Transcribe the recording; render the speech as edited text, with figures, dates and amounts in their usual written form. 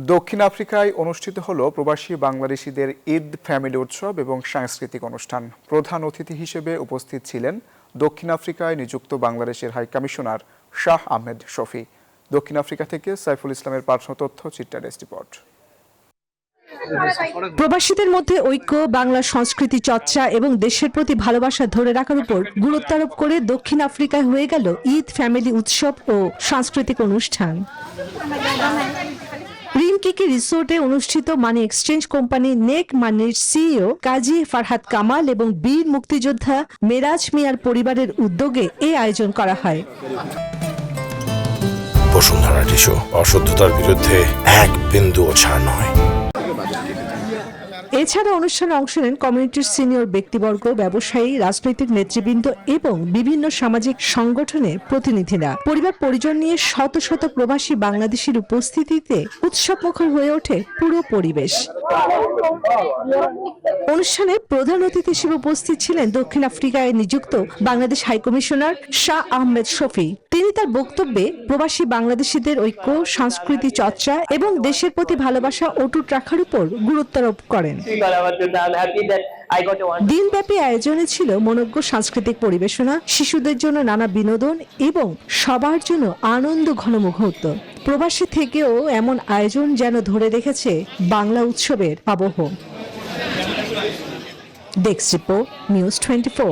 দক্ষিণ আফ্রিকায় অনুষ্ঠিত হলো প্রবাসী বাংলাদেশিদের ঈদ ফ্যামিলি উৎসব এবং সাংস্কৃতিক অনুষ্ঠান। প্রধান অতিথি হিসেবে উপস্থিত ছিলেন দক্ষিণ আফ্রিকায় নিযুক্ত বাংলাদেশের হাই কমিশনার শাহ আহমেদ শফি। দক্ষিণ আফ্রিকা থেকে সাইফুল ইসলামের পাঠানো তথ্য চিত্রা ডেস্ক রিপোর্ট। প্রবাসীদের মধ্যে ঐক্য, বাংলা সংস্কৃতি চর্চা এবং দেশের প্রতি ভালোবাসা ধরে রাখার উপর গুরুত্ব আরোপ করে দক্ষিণ আফ্রিকায় হয়ে গেল ঈদ ফ্যামিলি উৎসব ও সাংস্কৃতিক অনুষ্ঠান। রিমকিকি রিসোর্টে অনুষ্ঠিত মানি এক্সচেঞ্জ কোম্পানি নেক মানির সিইও কাজী ফারহাদ কামাল এবং বীর মুক্তিযোদ্ধা মেরাজ মিয়ার পরিবারের উদ্যোগে এই আয়োজন করা হয়। বসুন্ধরা টিস্যু, অশুদ্ধতার বিরুদ্ধে এক বিন্দুও ছাড় নয়। এছাড়া অনুষ্ঠানে অংশ নেন কমিউনিটির সিনিয়র ব্যক্তিবর্গ, ব্যবসায়ী, রাজনৈতিক নেতৃবৃন্দ এবং বিভিন্ন সামাজিক সংগঠনের প্রতিনিধিরা। পরিবার পরিজন নিয়ে শত শত প্রবাসী বাংলাদেশির উপস্থিতিতে উৎসবমুখর হয়ে ওঠে পুরো পরিবেশ। অনুষ্ঠানে প্রধান অতিথি হিসেবে উপস্থিত ছিলেন দক্ষিণ আফ্রিকায় নিযুক্ত বাংলাদেশ হাইকমিশনার শাহ আহমেদ শফি। তিনি তার বক্তব্যে প্রবাসী বাংলাদেশিদের ঐক্য, সংস্কৃতি চর্চা এবং দেশের প্রতি ভালোবাসা অটুট রাখার উপর গুরুত্ব আরোপ করেন। দিনব্যাপী আয়োজনে ছিল মনোজ্ঞ সাংস্কৃতিক পরিবেশনা, শিশুদের জন্য নানা বিনোদন এবং সবার জন্য আনন্দ ঘন মুহূর্ত। প্রবাসী থেকেও এমন আয়োজন যেন ধরে রেখেছে বাংলা উৎসবের আবহ। Desk report, news 24।